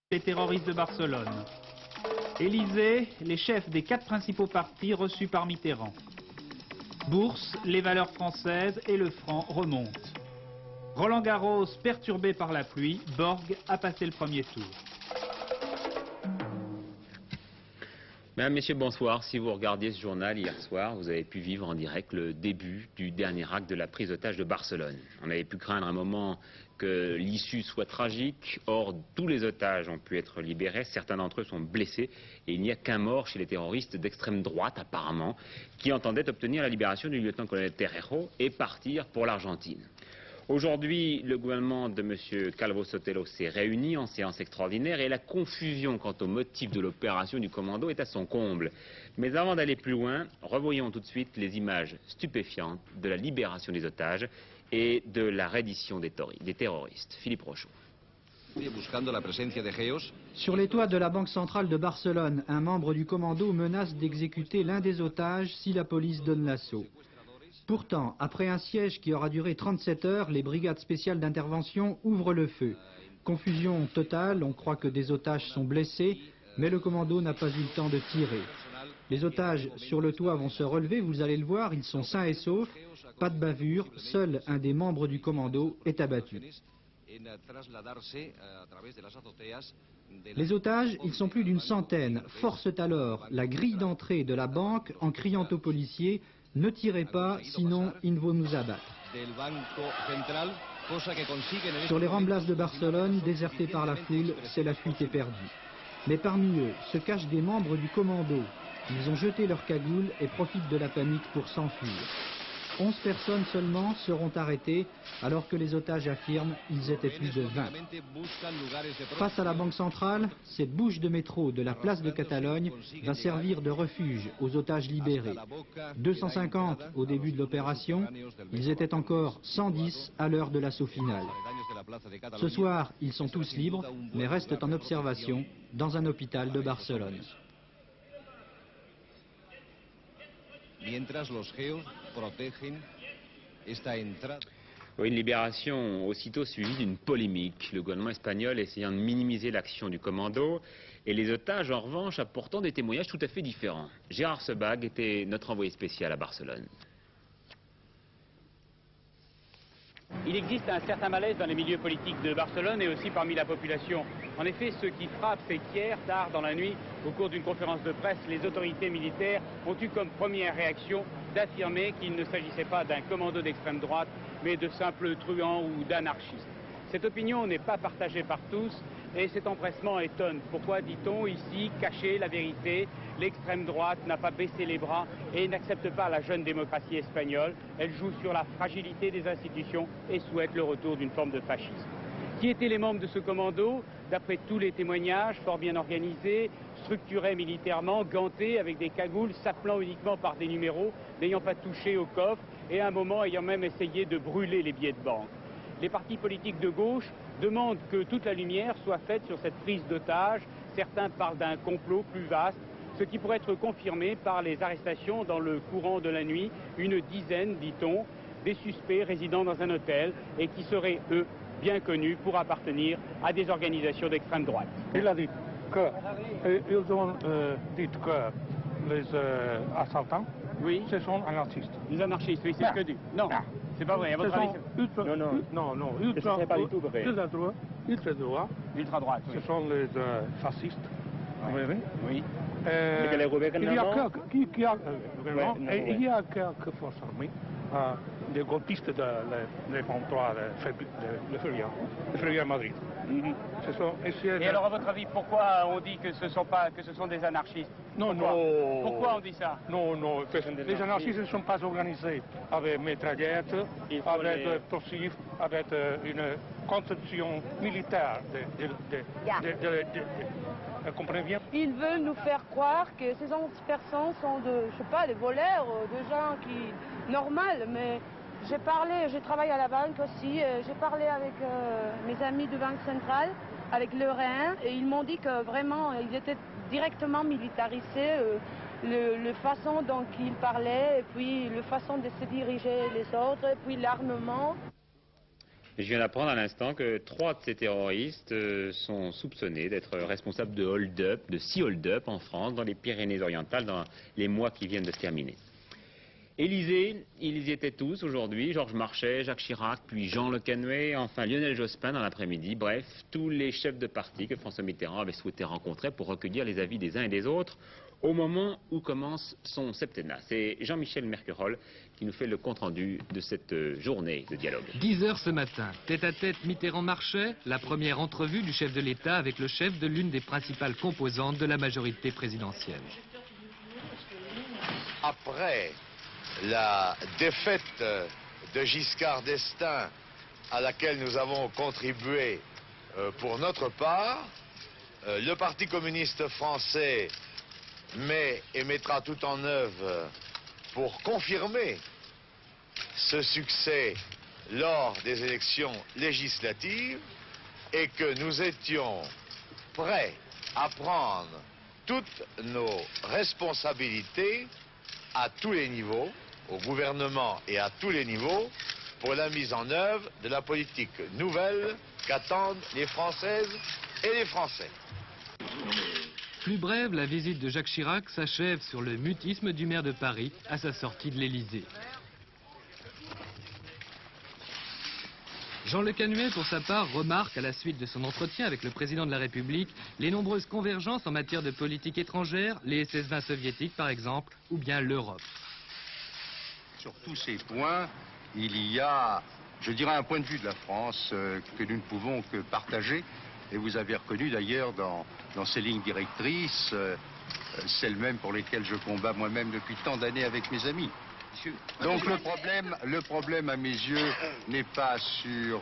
Les terroristes de Barcelone. Élysée, les chefs des 4 principaux partis reçus par Mitterrand. Bourse, les valeurs françaises et le franc remontent. Roland Garros, perturbé par la pluie, Borg a passé le premier tour. Mesdames, Messieurs, bonsoir. Si vous regardiez ce journal hier soir, vous avez pu vivre en direct le début du dernier acte de la prise d'otage de Barcelone. On avait pu craindre un moment que l'issue soit tragique. Or, tous les otages ont pu être libérés. Certains d'entre eux sont blessés. Et il n'y a qu'un mort chez les terroristes d'extrême droite, apparemment, qui entendaient obtenir la libération du lieutenant-colonel Terrejo et partir pour l'Argentine. Aujourd'hui, le gouvernement de M. Calvo Sotelo s'est réuni en séance extraordinaire et la confusion quant au motif de l'opération du commando est à son comble. Mais avant d'aller plus loin, revoyons tout de suite les images stupéfiantes de la libération des otages et de la reddition des terroristes. Philippe Rochaud. Sur les toits de la Banque centrale de Barcelone, un membre du commando menace d'exécuter l'un des otages si la police donne l'assaut. Pourtant, après un siège qui aura duré 37 heures, les brigades spéciales d'intervention ouvrent le feu. Confusion totale, on croit que des otages sont blessés, mais le commando n'a pas eu le temps de tirer. Les otages sur le toit vont se relever, vous allez le voir, ils sont sains et saufs, pas de bavure, seul un des membres du commando est abattu. Les otages, ils sont plus d'une centaine, forcent alors la grille d'entrée de la banque en criant aux policiers « Ne tirez pas, sinon ils vont nous abattre ». Sur les Ramblas de Barcelone, désertés par la foule, c'est la fuite éperdue. Mais parmi eux se cachent des membres du commando. Ils ont jeté leurs cagoules et profitent de la panique pour s'enfuir. 11 personnes seulement seront arrêtées, alors que les otages affirment qu'ils étaient plus de 20. Face à la Banque centrale, cette bouche de métro de la place de Catalogne va servir de refuge aux otages libérés. 250 au début de l'opération, ils étaient encore 110 à l'heure de l'assaut final. Ce soir, ils sont tous libres, mais restent en observation dans un hôpital de Barcelone. Une libération aussitôt suivie d'une polémique. Le gouvernement espagnol essayant de minimiser l'action du commando et les otages, en revanche, apportant des témoignages tout à fait différents. Gérard Sebag était notre envoyé spécial à Barcelone. Il existe un certain malaise dans les milieux politiques de Barcelone et aussi parmi la population. En effet, ce qui frappe, c'est qu'hier, tard dans la nuit, au cours d'une conférence de presse, les autorités militaires ont eu comme première réaction d'affirmer qu'il ne s'agissait pas d'un commando d'extrême droite, mais de simples truands ou d'anarchistes. Cette opinion n'est pas partagée par tous et cet empressement étonne. Pourquoi dit-on ici cacher la vérité? L'extrême droite n'a pas baissé les bras et n'accepte pas la jeune démocratie espagnole. Elle joue sur la fragilité des institutions et souhaite le retour d'une forme de fascisme. Qui étaient les membres de ce commando? D'après tous les témoignages, fort bien organisés, structurés militairement, gantés avec des cagoules, s'appelant uniquement par des numéros, n'ayant pas touché au coffre et à un moment ayant même essayé de brûler les billets de banque. Les partis politiques de gauche demandent que toute la lumière soit faite sur cette prise d'otages. Certains parlent d'un complot plus vaste, ce qui pourrait être confirmé par les arrestations dans le courant de la nuit, une dizaine, dit-on, des suspects résidant dans un hôtel et qui seraient, eux, bien connus pour appartenir à des organisations d'extrême droite. Il a dit qu'ils ont dit que les assaltants, oui, ce sont anarchistes. Les anarchistes, oui, c'est ce que dit. Non, c'est pas vrai, à votre avis. Non, ultra droit. Ultra droite, oui. Ce sont les fascistes. Oui. Oui. Il y a quelques forces armées, des golpistes de l'F-23, le Ferrière Madrid. Et alors, à votre avis, pourquoi on dit que ce sont des anarchistes? Pourquoi on dit ça? Non, les anarchistes ne sont pas organisés avec mitraillettes, avec poursuites, avec une conception militaire. Comprenez bien? Ils veulent nous faire croire que ces 11 personnes sont des voleurs, de gens normaux, mais j'ai travaillé à la banque aussi, j'ai parlé avec mes amis de Banque centrale, avec le Rhin, et ils m'ont dit que vraiment, ils étaient directement militarisés, la façon dont ils parlaient, et puis la façon de se diriger les autres, et puis l'armement. Je viens d'apprendre à l'instant que 3 de ces terroristes sont soupçonnés d'être responsables de hold-up, de 6 hold-up en France, dans les Pyrénées-Orientales, dans les mois qui viennent de se terminer. Élysée, ils y étaient tous aujourd'hui, Georges Marchais, Jacques Chirac, puis Jean Le Canuet, enfin Lionel Jospin dans l'après-midi, bref, tous les chefs de parti que François Mitterrand avait souhaité rencontrer pour recueillir les avis des uns et des autres au moment où commence son septennat. C'est Jean-Michel Mercurol qui nous fait le compte-rendu de cette journée de dialogue. 10 heures ce matin, tête-à-tête Mitterrand-Marchais, la première entrevue du chef de l'État avec le chef de l'une des principales composantes de la majorité présidentielle. Après la défaite de Giscard d'Estaing à laquelle nous avons contribué pour notre part, le Parti communiste français met et mettra tout en œuvre pour confirmer ce succès lors des élections législatives et que nous étions prêts à prendre toutes nos responsabilités à tous les niveaux, au gouvernement et à tous les niveaux, pour la mise en œuvre de la politique nouvelle qu'attendent les Françaises et les Français. Plus brève, la visite de Jacques Chirac s'achève sur le mutisme du maire de Paris à sa sortie de l'Élysée. Jean Le Canuet, pour sa part, remarque à la suite de son entretien avec le président de la République les nombreuses convergences en matière de politique étrangère, les SS-20 soviétiques par exemple, ou bien l'Europe. Sur tous ces points, il y a, je dirais, un point de vue de la France que nous ne pouvons que partager. Et vous avez reconnu d'ailleurs dans ces lignes directrices celles mêmes pour lesquelles je combats moi-même depuis tant d'années avec mes amis. Donc le problème à mes yeux n'est pas sur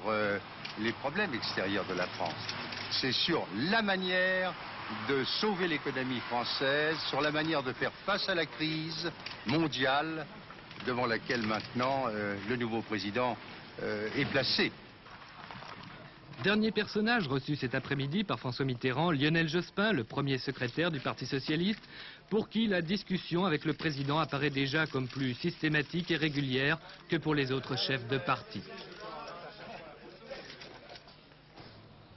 les problèmes extérieurs de la France. C'est sur la manière de sauver l'économie française, sur la manière de faire face à la crise mondiale devant laquelle maintenant le nouveau président est placé. Dernier personnage reçu cet après-midi par François Mitterrand, Lionel Jospin, le premier secrétaire du Parti socialiste, pour qui la discussion avec le président apparaît déjà comme plus systématique et régulière que pour les autres chefs de parti.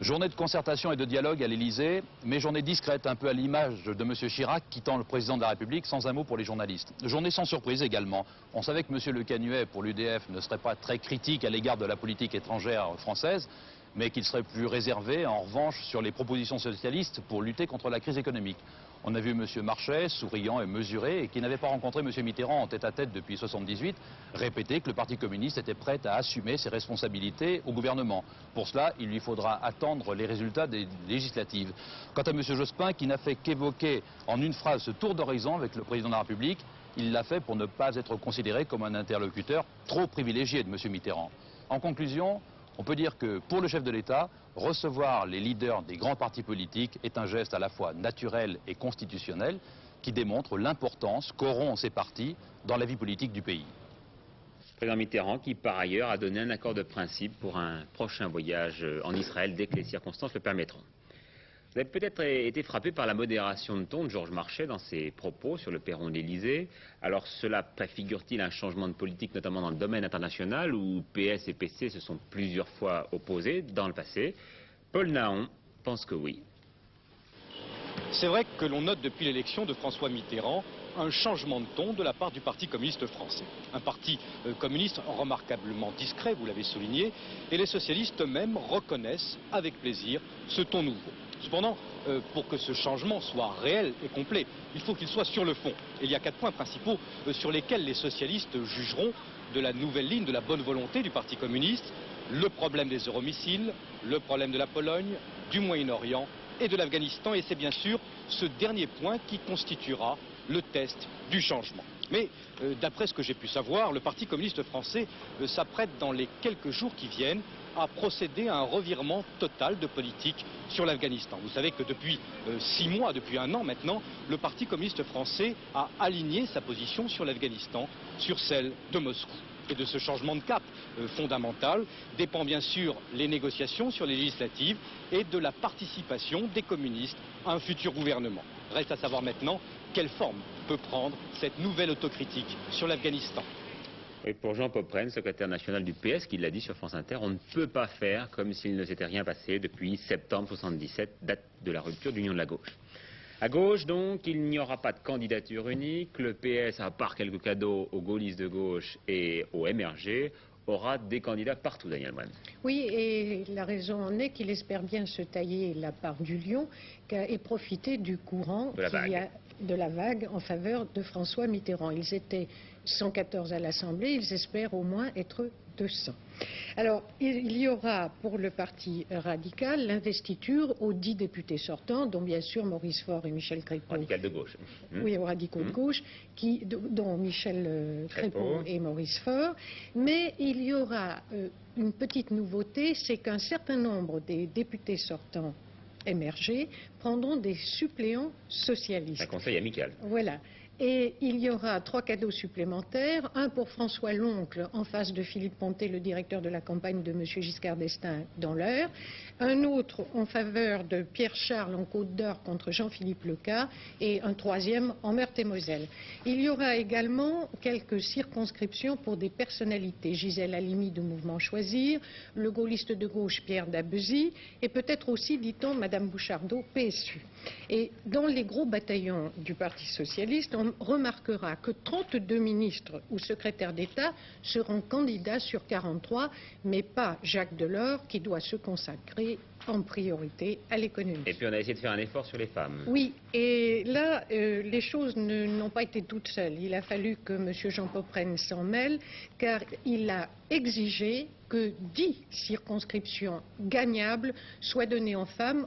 Journée de concertation et de dialogue à l'Élysée, mais journée discrète, un peu à l'image de M. Chirac quittant le président de la République sans un mot pour les journalistes. Journée sans surprise également. On savait que M. Le Canuet, pour l'UDF, ne serait pas très critique à l'égard de la politique étrangère française, mais qu'il serait plus réservé, en revanche, sur les propositions socialistes pour lutter contre la crise économique. On a vu M. Marchais, souriant et mesuré, et qui n'avait pas rencontré M. Mitterrand en tête-à-tête depuis 1978, répéter que le Parti communiste était prêt à assumer ses responsabilités au gouvernement. Pour cela, il lui faudra attendre les résultats des législatives. Quant à M. Jospin, qui n'a fait qu'évoquer en une phrase ce tour d'horizon avec le président de la République, il l'a fait pour ne pas être considéré comme un interlocuteur trop privilégié de M. Mitterrand. En conclusion, on peut dire que pour le chef de l'État, recevoir les leaders des grands partis politiques est un geste à la fois naturel et constitutionnel qui démontre l'importance qu'auront ces partis dans la vie politique du pays. Président Mitterrand qui par ailleurs a donné un accord de principe pour un prochain voyage en Israël dès que les circonstances le permettront. Vous avez peut-être été frappé par la modération de ton de Georges Marchais dans ses propos sur le perron de l'Élysée. Alors cela préfigure-t-il un changement de politique, notamment dans le domaine international, où PS et PC se sont plusieurs fois opposés dans le passé? Paul Nahon pense que oui. C'est vrai que l'on note depuis l'élection de François Mitterrand un changement de ton de la part du Parti communiste français. Un parti communiste remarquablement discret, vous l'avez souligné, et les socialistes eux-mêmes reconnaissent avec plaisir ce ton nouveau. Cependant, pour que ce changement soit réel et complet, il faut qu'il soit sur le fond. Et il y a 4 points principaux sur lesquels les socialistes jugeront de la nouvelle ligne, de la bonne volonté du Parti communiste: le problème des euromissiles, le problème de la Pologne, du Moyen-Orient et de l'Afghanistan. Et c'est bien sûr ce dernier point qui constituera le test du changement. Mais d'après ce que j'ai pu savoir, le Parti communiste français s'apprête dans les quelques jours qui viennent à procéder à un revirement total de politique sur l'Afghanistan. Vous savez que depuis 6 mois, depuis 1 an maintenant, le Parti communiste français a aligné sa position sur l'Afghanistan sur celle de Moscou. Et de ce changement de cap fondamental dépend bien sûr les négociations sur les législatives et de la participation des communistes à un futur gouvernement. Reste à savoir maintenant quelle forme peut prendre cette nouvelle autocritique sur l'Afghanistan. Et pour Jean Popren, secrétaire national du PS, qui l'a dit sur France Inter, on ne peut pas faire comme s'il ne s'était rien passé depuis septembre 77, date de la rupture d'union de la gauche. À gauche, donc, il n'y aura pas de candidature unique. Le PS, à part quelques cadeaux aux gaullistes de gauche et aux MRG, aura des candidats partout, Daniel Brem. Oui, et la raison en est qu'il espère bien se tailler la part du lion et profiter du courant de la vague en faveur de François Mitterrand. Ils étaient 114 à l'Assemblée, ils espèrent au moins être 200. Alors, il y aura pour le parti radical l'investiture aux 10 députés sortants, dont bien sûr Maurice Faure et Michel Crépeau. Radical de gauche. Oui, aux radicaux de gauche, dont Michel Crépeau et Maurice Faure. Mais il y aura une petite nouveauté, c'est qu'un certain nombre des députés sortants émergés prendront des suppléants socialistes. Un conseil amical. Voilà. Et il y aura 3 cadeaux supplémentaires, un pour François Loncle en face de Philippe Pontet, le directeur de la campagne de M. Giscard d'Estaing dans l'Eure, un autre en faveur de Pierre Charles en Côte d'Or contre Jean-Philippe Lecas et un troisième en Meurthe-et-Moselle. Il y aura également quelques circonscriptions pour des personnalités, Gisèle Halimi du mouvement Choisir, le gaulliste de gauche Pierre Dabezy et peut-être aussi, dit-on, Madame Bouchardot, PSU. Et dans les gros bataillons du Parti socialiste, on remarquera que 32 ministres ou secrétaires d'État seront candidats sur 43, mais pas Jacques Delors qui doit se consacrer en priorité à l'économie. Et puis on a essayé de faire un effort sur les femmes. Oui, et là, les choses n'ont pas été toutes seules. Il a fallu que M. Jean Popren s'en mêle, car il a exigé que 10 circonscriptions gagnables soient données aux femmes,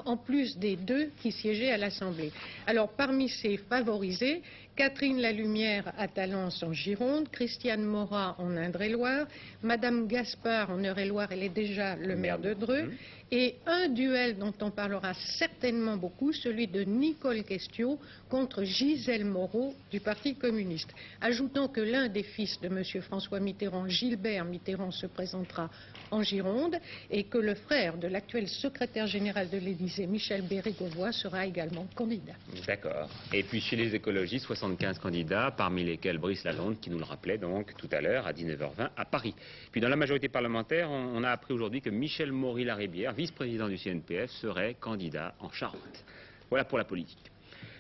en plus des 2 qui siégeaient à l'Assemblée. Alors, parmi ces favorisés, Catherine Lalumière à Talence en Gironde, Christiane Morat en Indre-et-Loire, Madame Gaspard en Eure-et-Loire, elle est déjà le maire de Dreux, et un duel dont on parlera certainement beaucoup, celui de Nicole Questiot contre Gisèle Moreau du Parti communiste. Ajoutons que l'un des fils de M. François Mitterrand, Gilbert Mitterrand, se présentera en Gironde et que le frère de l'actuel secrétaire général de l'Élysée, Michel Bérégovoy, sera également candidat. D'accord. Et puis chez les écologistes, 75 candidats, parmi lesquels Brice Lalonde, qui nous le rappelait donc tout à l'heure à 19h20 à Paris. Puis dans la majorité parlementaire, on a appris aujourd'hui que Michel Maury-Laribière, vice-président du CNPF, serait candidat en Charente. Voilà pour la politique.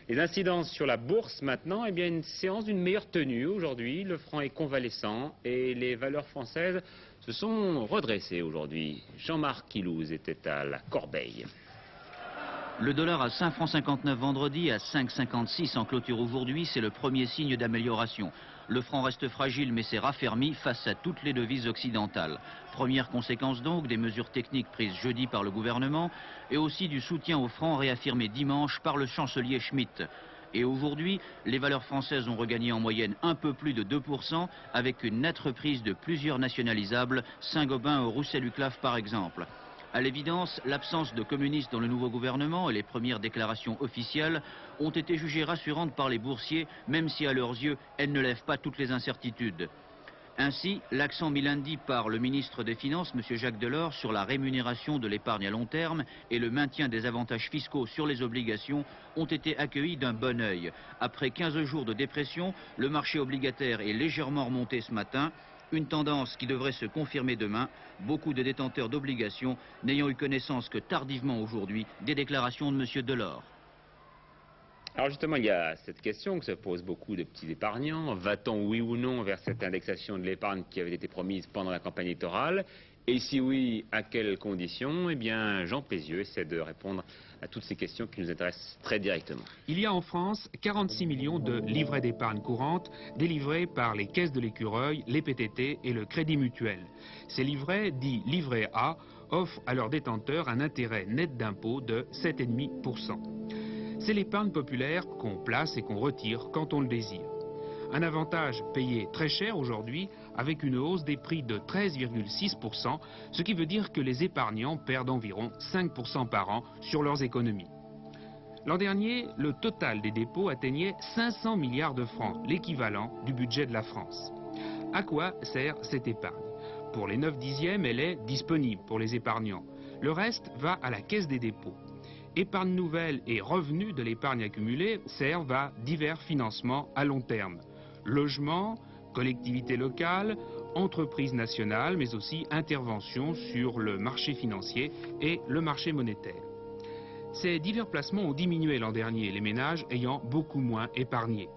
Les incidences sur la bourse maintenant, eh bien une séance d'une meilleure tenue aujourd'hui. Le franc est convalescent et les valeurs françaises se sont redressées aujourd'hui. Jean-Marc Kilouz était à la Corbeille. Le dollar à 5,59 francs vendredi, à 5,56 en clôture aujourd'hui, c'est le premier signe d'amélioration. Le franc reste fragile mais s'est raffermi face à toutes les devises occidentales. Première conséquence donc des mesures techniques prises jeudi par le gouvernement et aussi du soutien au franc réaffirmé dimanche par le chancelier Schmitt. Et aujourd'hui, les valeurs françaises ont regagné en moyenne un peu plus de 2% avec une nette reprise de plusieurs nationalisables, Saint-Gobain ou Roussel-Uclaf par exemple. À l'évidence, l'absence de communistes dans le nouveau gouvernement et les premières déclarations officielles ont été jugées rassurantes par les boursiers, même si à leurs yeux, elles ne lèvent pas toutes les incertitudes. Ainsi, l'accent mis lundi par le ministre des Finances, M. Jacques Delors, sur la rémunération de l'épargne à long terme et le maintien des avantages fiscaux sur les obligations ont été accueillis d'un bon œil. Après 15 jours de dépression, le marché obligataire est légèrement remonté ce matin. Une tendance qui devrait se confirmer demain, beaucoup de détenteurs d'obligations n'ayant eu connaissance que tardivement aujourd'hui des déclarations de M. Delors. Alors justement, il y a cette question que se posent beaucoup de petits épargnants. Va-t-on oui ou non vers cette indexation de l'épargne qui avait été promise pendant la campagne électorale? Et si oui, à quelles conditions? Eh bien, Jean Pézieux essaie de répondre à toutes ces questions qui nous intéressent très directement. Il y a en France 46 millions de livrets d'épargne courante délivrés par les caisses de l'Écureuil, les PTT et le Crédit Mutuel. Ces livrets, dits livrets A, offrent à leurs détenteurs un intérêt net d'impôt de 7,5%. C'est l'épargne populaire qu'on place et qu'on retire quand on le désire. Un avantage payé très cher aujourd'hui avec une hausse des prix de 13,6%, ce qui veut dire que les épargnants perdent environ 5% par an sur leurs économies. L'an dernier, le total des dépôts atteignait 500 milliards de francs, l'équivalent du budget de la France. À quoi sert cette épargne? Pour les 9 dixièmes, elle est disponible pour les épargnants. Le reste va à la caisse des dépôts. Épargne nouvelle et revenus de l'épargne accumulée servent à divers financements à long terme. Logement, Collectivités locales, entreprises nationales, mais aussi intervention sur le marché financier et le marché monétaire. Ces divers placements ont diminué l'an dernier, les ménages ayant beaucoup moins épargné.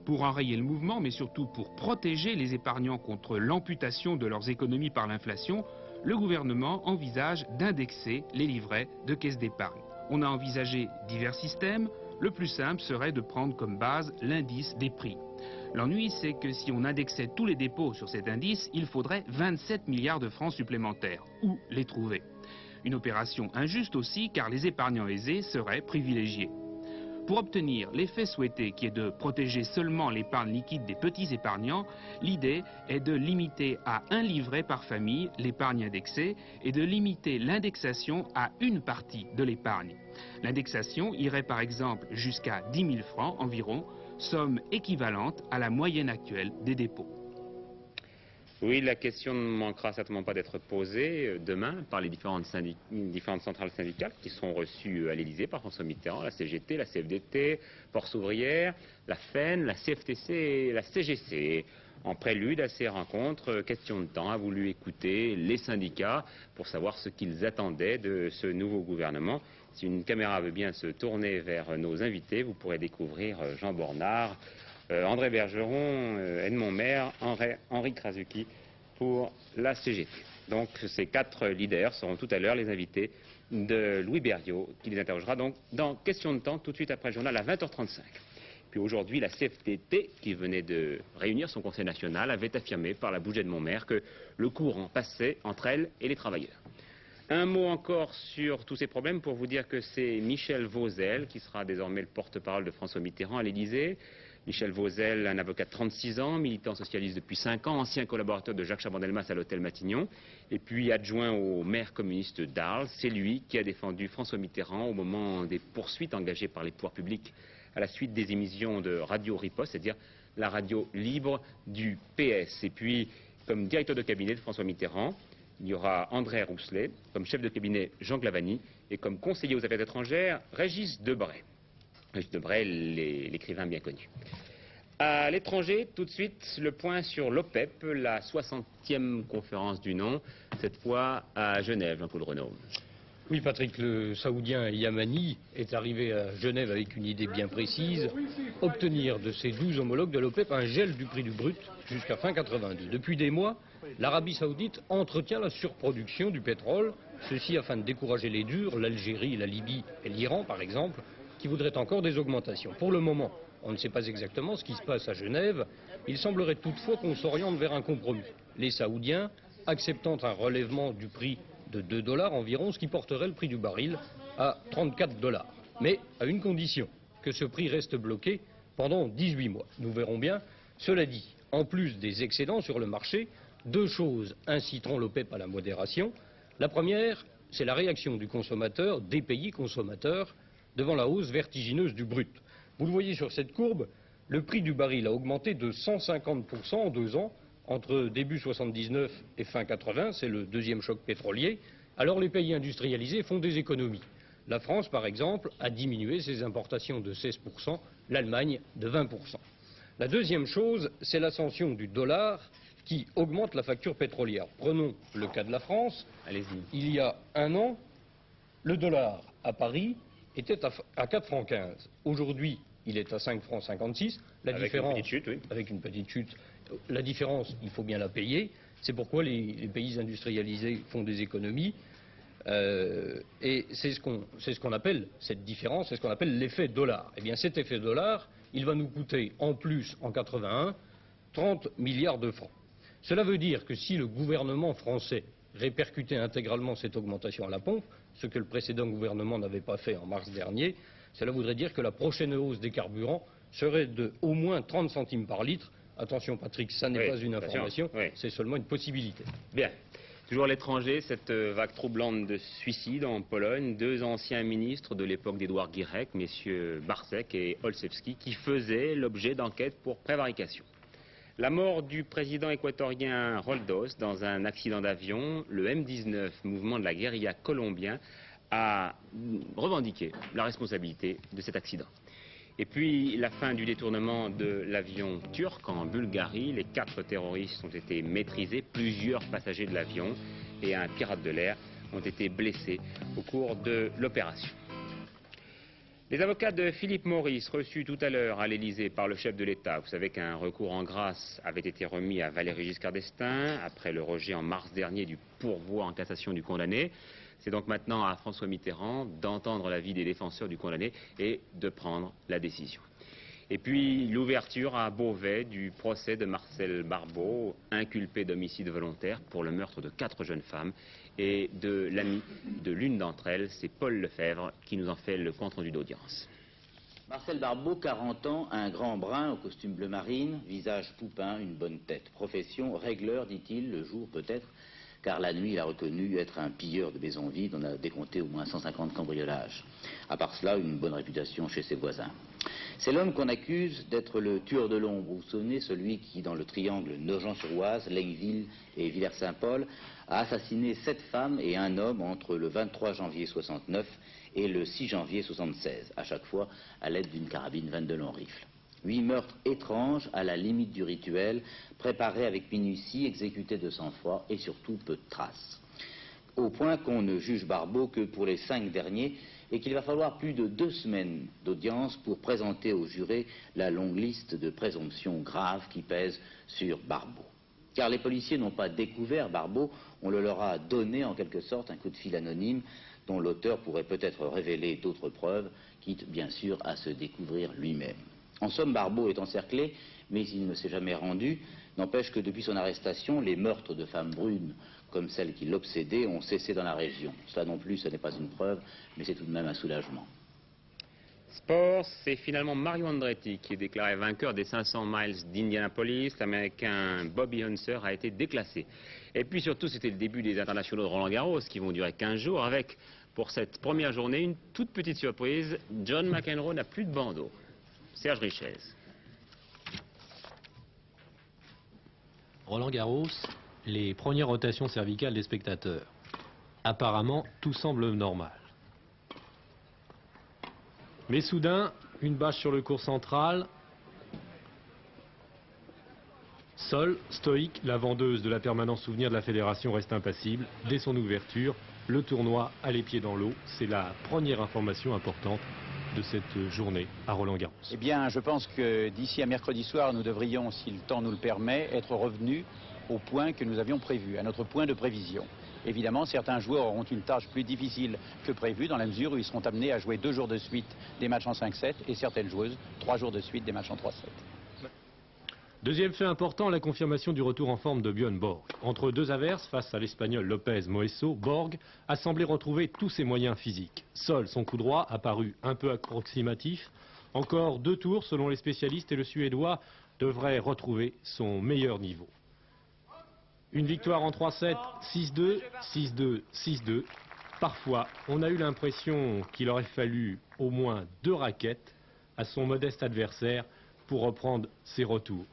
Pour enrayer le mouvement, mais surtout pour protéger les épargnants contre l'amputation de leurs économies par l'inflation, le gouvernement envisage d'indexer les livrets de caisse d'épargne. On a envisagé divers systèmes. Le plus simple serait de prendre comme base l'indice des prix. L'ennui, c'est que si on indexait tous les dépôts sur cet indice, il faudrait 27 milliards de francs supplémentaires. Où les trouver? Une opération injuste aussi, car les épargnants aisés seraient privilégiés. Pour obtenir l'effet souhaité, qui est de protéger seulement l'épargne liquide des petits épargnants, l'idée est de limiter à un livret par famille l'épargne indexée et de limiter l'indexation à une partie de l'épargne. L'indexation irait par exemple jusqu'à 10 000 francs environ, somme équivalente à la moyenne actuelle des dépôts. Oui, la question ne manquera certainement pas d'être posée demain par les différentes centrales syndicales qui seront reçues à l'Élysée par François Mitterrand, la CGT, la CFDT, Force ouvrière, la FEN, la CFTC et la CGC. En prélude à ces rencontres, Question de temps a voulu écouter les syndicats pour savoir ce qu'ils attendaient de ce nouveau gouvernement. Si une caméra veut bien se tourner vers nos invités, vous pourrez découvrir Jean Bornard, André Bergeron, Edmond Maire, Henri Krasuki pour la CGT. Donc ces 4 leaders seront tout à l'heure les invités de Louis Berriot qui les interrogera donc dans Question de temps tout de suite après le journal à 20h35. Puis aujourd'hui la CFDT qui venait de réunir son conseil national avait affirmé par la bouche d'Edmond Maire que le courant passait entre elle et les travailleurs. Un mot encore sur tous ces problèmes pour vous dire que c'est Michel Vauzel qui sera désormais le porte-parole de François Mitterrand à l'Élysée. Michel Vauzel, un avocat de 36 ans, militant socialiste depuis 5 ans, ancien collaborateur de Jacques Chaban-Delmas à l'hôtel Matignon, et puis adjoint au maire communiste d'Arles. C'est lui qui a défendu François Mitterrand au moment des poursuites engagées par les pouvoirs publics à la suite des émissions de Radio Riposte, c'est-à-dire la radio libre du PS. Et puis, comme directeur de cabinet de François Mitterrand, il y aura André Rousselet, comme chef de cabinet Jean Glavany, et comme conseiller aux affaires étrangères Régis Debray. Régis Debray, l'écrivain bien connu. À l'étranger, tout de suite, le point sur l'OPEP, la 60e conférence du nom, cette fois à Genève, Jean-Paul Renaud. Oui, Patrick, le Saoudien Yamani est arrivé à Genève avec une idée bien précise, obtenir de ses 12 homologues de l'OPEP un gel du prix du brut jusqu'à fin 82. Depuis des mois, l'Arabie Saoudite entretient la surproduction du pétrole, ceci afin de décourager les durs, l'Algérie, la Libye et l'Iran par exemple, qui voudraient encore des augmentations. Pour le moment, on ne sait pas exactement ce qui se passe à Genève. Il semblerait toutefois qu'on s'oriente vers un compromis. Les Saoudiens acceptant un relèvement du prix de 2 $ environ, ce qui porterait le prix du baril à 34 $. Mais à une condition, que ce prix reste bloqué pendant 18 mois. Nous verrons bien. Cela dit, en plus des excédents sur le marché, 2 choses inciteront l'OPEP à la modération. La première, c'est la réaction du consommateur, des pays consommateurs, devant la hausse vertigineuse du brut. Vous le voyez sur cette courbe, le prix du baril a augmenté de 150% en 2 ans, entre début 79 et fin 80, c'est le deuxième choc pétrolier. Alors les pays industrialisés font des économies. La France, par exemple, a diminué ses importations de 16%, l'Allemagne de 20%. La deuxième chose, c'est l'ascension du dollar qui augmente la facture pétrolière. Prenons le cas de la France. Il y a un an, le dollar à Paris était à 4,15 francs. Aujourd'hui, il est à 5,56 francs. La différence, une petite chute, oui. Avec une petite chute. La différence, il faut bien la payer. C'est pourquoi les pays industrialisés font des économies. Et c'est ce qu'on appelle, cette différence, c'est ce qu'on appelle l'effet dollar. Eh bien, cet effet dollar, il va nous coûter en plus, en 81, 30 milliards de francs. Cela veut dire que si le gouvernement français répercutait intégralement cette augmentation à la pompe, ce que le précédent gouvernement n'avait pas fait en mars dernier, cela voudrait dire que la prochaine hausse des carburants serait de au moins 30 centimes par litre. Attention Patrick, ça n'est pas une information, c'est seulement une possibilité. Bien. Toujours à l'étranger, cette vague troublante de suicides en Pologne, 2 anciens ministres de l'époque d'Édouard Guirec, messieurs Barczek et Olszewski, qui faisaient l'objet d'enquêtes pour prévarication. La mort du président équatorien Roldos dans un accident d'avion, le M-19, mouvement de la guérilla colombien, a revendiqué la responsabilité de cet accident. Et puis la fin du détournement de l'avion turc en Bulgarie. Les 4 terroristes ont été maîtrisés, plusieurs passagers de l'avion et un pirate de l'air ont été blessés au cours de l'opération. Les avocats de Philippe Maurice, reçus tout à l'heure à l'Élysée par le chef de l'État. Vous savez qu'un recours en grâce avait été remis à Valéry Giscard d'Estaing après le rejet en mars dernier du pourvoi en cassation du condamné. C'est donc maintenant à François Mitterrand d'entendre l'avis des défenseurs du condamné et de prendre la décision. Et puis l'ouverture à Beauvais du procès de Marcel Barbeau, inculpé d'homicide volontaire pour le meurtre de 4 jeunes femmes et de l'ami de l'une d'entre elles, c'est Paul Lefebvre qui nous en fait le compte-rendu d'audience. Marcel Barbeau, 40 ans, un grand brun au costume bleu marine, visage poupin, une bonne tête. Profession, régleur, dit-il, le jour peut-être, car la nuit il a reconnu être un pilleur de maisons vides, on a décompté au moins 150 cambriolages. À part cela, une bonne réputation chez ses voisins. C'est l'homme qu'on accuse d'être le tueur de l'ombre. Vous vous souvenez, celui qui, dans le triangle Nogent-sur-Oise, Lenqueville et Villers-Saint-Paul, a assassiné 7 femmes et un homme entre le 23 janvier 69 et le 6 janvier 76, à chaque fois à l'aide d'une carabine 22 long rifle. 8 meurtres étranges, à la limite du rituel, préparés avec minutie, exécutés de sang-froid et surtout peu de traces. Au point qu'on ne juge Barbeau que pour les 5 derniers et qu'il va falloir plus de 2 semaines d'audience pour présenter aux jurés la longue liste de présomptions graves qui pèsent sur Barbeau. Car les policiers n'ont pas découvert Barbeau, on le leur a donné en quelque sorte un coup de fil anonyme dont l'auteur pourrait peut-être révéler d'autres preuves, quitte bien sûr à se découvrir lui-même. En somme, Barbeau est encerclé, mais il ne s'est jamais rendu. N'empêche que depuis son arrestation, les meurtres de femmes brunes, comme celle qui l'obsédait, ont cessé dans la région. Cela non plus, ce n'est pas une preuve, mais c'est tout de même un soulagement. Sport, c'est finalement Mario Andretti qui est déclaré vainqueur des 500 miles d'Indianapolis. L'Américain Bobby Unser a été déclassé. Et puis surtout, c'était le début des internationaux de Roland-Garros qui vont durer 15 jours avec, pour cette première journée, une toute petite surprise. John McEnroe n'a plus de bandeau. Serge Richez. Roland-Garros, les premières rotations cervicales des spectateurs. Apparemment, tout semble normal. Mais soudain, une bâche sur le court central. Seule, stoïque, la vendeuse de la permanence souvenir de la fédération reste impassible. Dès son ouverture, le tournoi a les pieds dans l'eau. C'est la première information importante de cette journée à Roland-Garros. Eh bien, je pense que d'ici à mercredi soir, nous devrions, si le temps nous le permet, être revenus au point que nous avions prévu, à notre point de prévision. Évidemment, certains joueurs auront une tâche plus difficile que prévu, dans la mesure où ils seront amenés à jouer 2 jours de suite des matchs en 5-7 et certaines joueuses 3 jours de suite des matchs en 3-7. Deuxième fait important, la confirmation du retour en forme de Björn Borg. Entre 2 averses face à l'Espagnol Lopez Moeso, Borg a semblé retrouver tous ses moyens physiques. Seul son coup droit, apparu un peu approximatif. Encore 2 tours selon les spécialistes et le Suédois devrait retrouver son meilleur niveau. Une victoire en 3-7, 6-2, 6-2, 6-2. Parfois, on a eu l'impression qu'il aurait fallu au moins 2 raquettes à son modeste adversaire pour reprendre ses retours.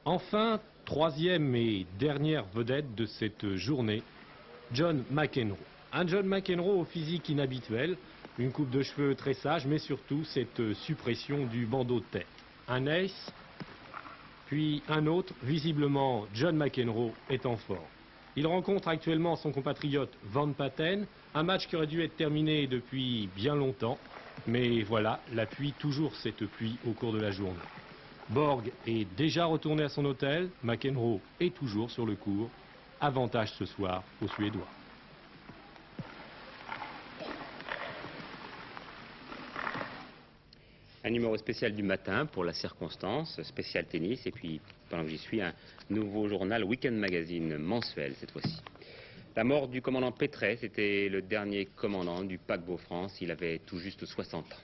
Enfin, troisième et dernière vedette de cette journée, John McEnroe. Un John McEnroe au physique inhabituel, une coupe de cheveux très sage, mais surtout cette suppression du bandeau de tête. Un ace, puis un autre, visiblement John McEnroe est en forme. Il rencontre actuellement son compatriote Van Patten, un match qui aurait dû être terminé depuis bien longtemps, mais voilà, la pluie, toujours cette pluie au cours de la journée. Borg est déjà retourné à son hôtel, McEnroe est toujours sur le court. Avantage ce soir aux Suédois. Un numéro spécial du matin pour la circonstance, spécial tennis, et puis pendant que j'y suis, un nouveau journal Weekend Magazine mensuel cette fois-ci. La mort du commandant Pétret, c'était le dernier commandant du paquebot France, il avait tout juste 60 ans.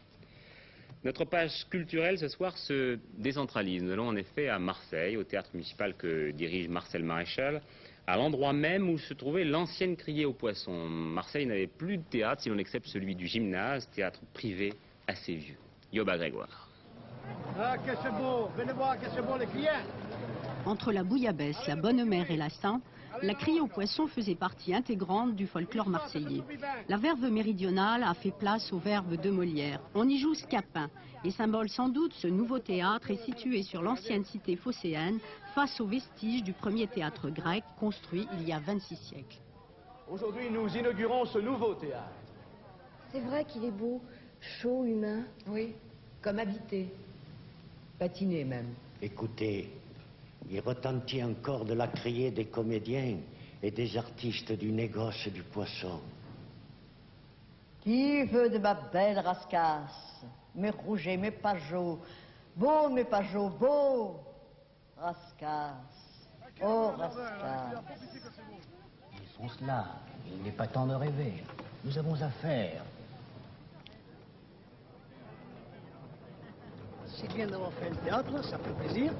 Notre page culturelle ce soir se décentralise. Nous allons en effet à Marseille, au théâtre municipal que dirige Marcel Maréchal, à l'endroit même où se trouvait l'ancienne criée aux poissons. Marseille n'avait plus de théâtre si l'on accepte celui du gymnase, théâtre privé assez vieux. Yoba Grégoire. Ah, que c'est beau. Venez voir que c'est beau les clients. Entre la bouillabaisse, la bonne mère et la Saint, la criée aux poissons faisait partie intégrante du folklore marseillais. La verve méridionale a fait place au verbe de Molière. On y joue Scapin, et symbole sans doute, ce nouveau théâtre est situé sur l'ancienne cité phocéenne, face aux vestiges du premier théâtre grec, construit il y a 26 siècles. Aujourd'hui, nous inaugurons ce nouveau théâtre. C'est vrai qu'il est beau, chaud, humain. Oui, comme habité, patiné même. Écoutez, il retentit encore de la criée des comédiens et des artistes du négoce du poisson. Qui veut de ma belle rascasse, mes rougets, mes pageaux, beau mes pageaux, beau rascasse, oh rascasse. Ils sont là, il n'est pas temps de rêver. Nous avons affaire. C'est bien d'avoir fait le théâtre, ça fait plaisir,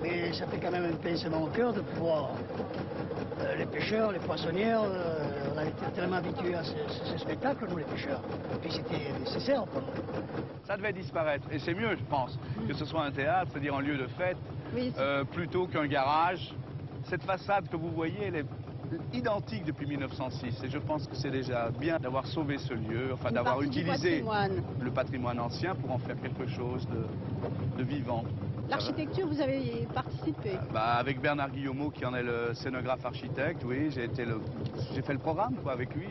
mais ça fait quand même un pincement au cœur de pouvoir... les pêcheurs, les poissonnières, on a été tellement habitués à ce spectacle, nous les pêcheurs, et puis c'était nécessaire pour nous. Ça devait disparaître, et c'est mieux, je pense, que ce soit un théâtre, c'est-à-dire un lieu de fête, plutôt qu'un garage. Cette façade que vous voyez, elle est identique depuis 1906, et je pense que c'est déjà bien d'avoir sauvé ce lieu, enfin d'avoir utilisé le patrimoine ancien pour en faire quelque chose de vivant. L'architecture, vous avez participé? Avec Bernard Guillemot, qui en est le scénographe architecte, oui, j'ai fait le programme quoi, avec lui,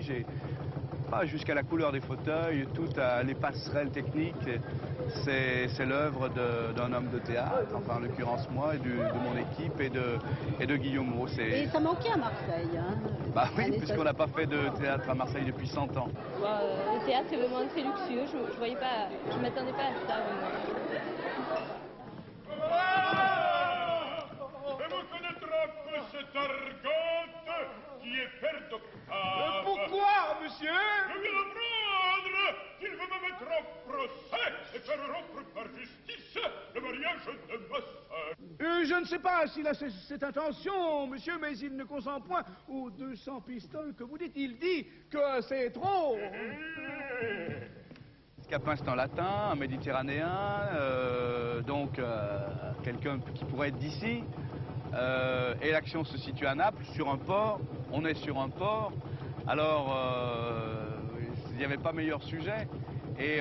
jusqu'à la couleur des fauteuils, toutes les passerelles techniques, c'est l'œuvre d'un homme de théâtre, enfin en l'occurrence moi, et de mon équipe et de Guillemot. Et ça manquait à Marseille. Hein, oui, puisqu'on n'a pas fait de théâtre à Marseille depuis 100 ans. Le théâtre c'est vraiment très luxueux, je voyais pas, je m'attendais pas à ça vraiment. Et vous connaîtrez peu cette argote qui est père d'octave. Pourquoi, monsieur? Je viens d'apprendre qu'il veut me mettre au procès et faire rompre par justice le mariage de ma sœur. Je ne sais pas s'il a cette intention, monsieur, mais il ne consent point aux 200 pistoles que vous dites. Il dit que c'est trop. Scapin, c'est un latin, un méditerranéen, donc quelqu'un qui pourrait être d'ici. Et l'action se situe à Naples, sur un port. On est sur un port. Alors, il n'y avait pas meilleur sujet. Et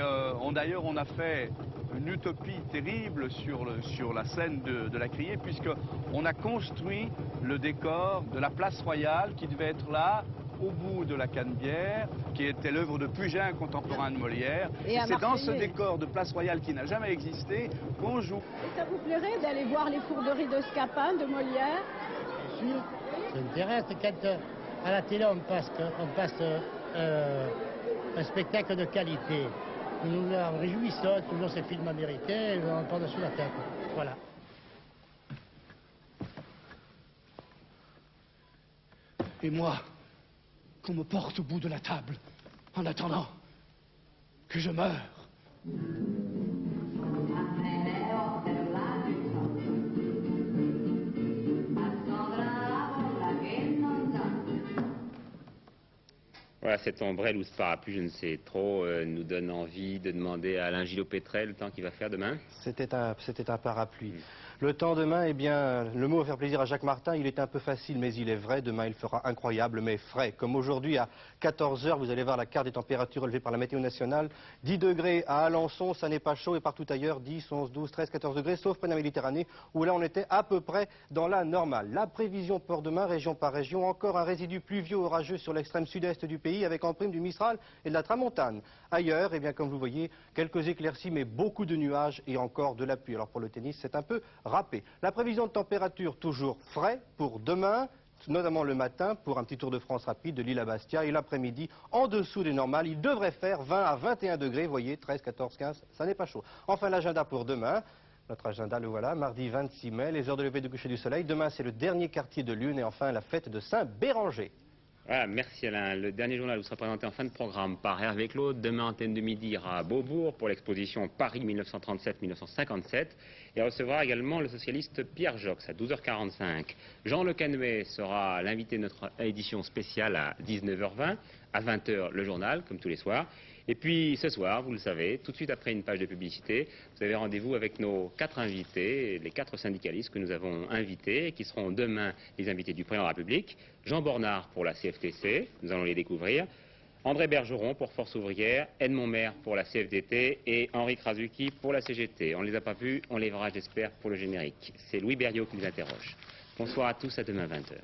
d'ailleurs, on a fait une utopie terrible sur la scène de la criée, puisqu'on a construit le décor de la place royale qui devait être là, au bout de la Canebière, qui était l'œuvre de Pugin, un contemporain de Molière. Et c'est dans ce décor de place royale qui n'a jamais existé qu'on joue. Et ça vous plairait d'aller voir les fourberies de Scapin, de Molière? Bien sûr. Ça m'intéresse quand à la télé on passe un spectacle de qualité. Nous nous en réjouissons, toujours ces films américains, on prend dessus la tête. Voilà. Et moi, qu'on me porte au bout de la table, en attendant que je meure. Voilà, cette ombrelle ou ce parapluie, je ne sais trop, nous donne envie de demander à Alain Gillot-Pétrel le temps qu'il va faire demain. C'était un parapluie. Le temps demain, eh bien, le mot va faire plaisir à Jacques Martin, il est un peu facile, mais il est vrai. Demain, il fera incroyable, mais frais. Comme aujourd'hui, à 14 h, vous allez voir la carte des températures relevée par la météo nationale. 10 degrés à Alençon, ça n'est pas chaud, et partout ailleurs, 10, 11, 12, 13, 14 degrés, sauf près de la Méditerranée, où là, on était à peu près dans la normale. La prévision pour demain, région par région, encore un résidu pluvieux orageux sur l'extrême sud-est du pays, avec en prime du Mistral et de la Tramontane. Ailleurs, eh bien, comme vous voyez, quelques éclaircies, mais beaucoup de nuages et encore de la pluie. Alors pour le tennis, c'est un peu râpé. La prévision de température toujours frais pour demain, notamment le matin, pour un petit tour de France rapide de Lille à Bastia, et l'après-midi, en dessous des normales, il devrait faire 20 à 21 degrés, vous voyez, 13, 14, 15, ça n'est pas chaud. Enfin, l'agenda pour demain. Notre agenda, le voilà, mardi 26 mai, les heures de lever et de coucher du soleil. Demain, c'est le dernier quartier de lune et enfin la fête de Saint-Béranger. Voilà, merci Alain. Le dernier journal vous sera présenté en fin de programme par Hervé Claude. Demain, antenne de midi ira à Beaubourg pour l'exposition Paris 1937-1957 et recevra également le socialiste Pierre Jox à 12h45. Jean Le Canuet sera l'invité de notre édition spéciale à 19h20, à 20h le journal, comme tous les soirs. Et puis ce soir, vous le savez, tout de suite après une page de publicité, vous avez rendez-vous avec nos 4 invités, les 4 syndicalistes que nous avons invités et qui seront demain les invités du Président de la République. Jean Bornard pour la CFTC, nous allons les découvrir. André Bergeron pour Force Ouvrière, Edmond Maire pour la CFDT et Henri Krasuki pour la CGT. On ne les a pas vus, on les verra j'espère pour le générique. C'est Louis Berriot qui nous interroge. Bonsoir à tous, à demain 20h.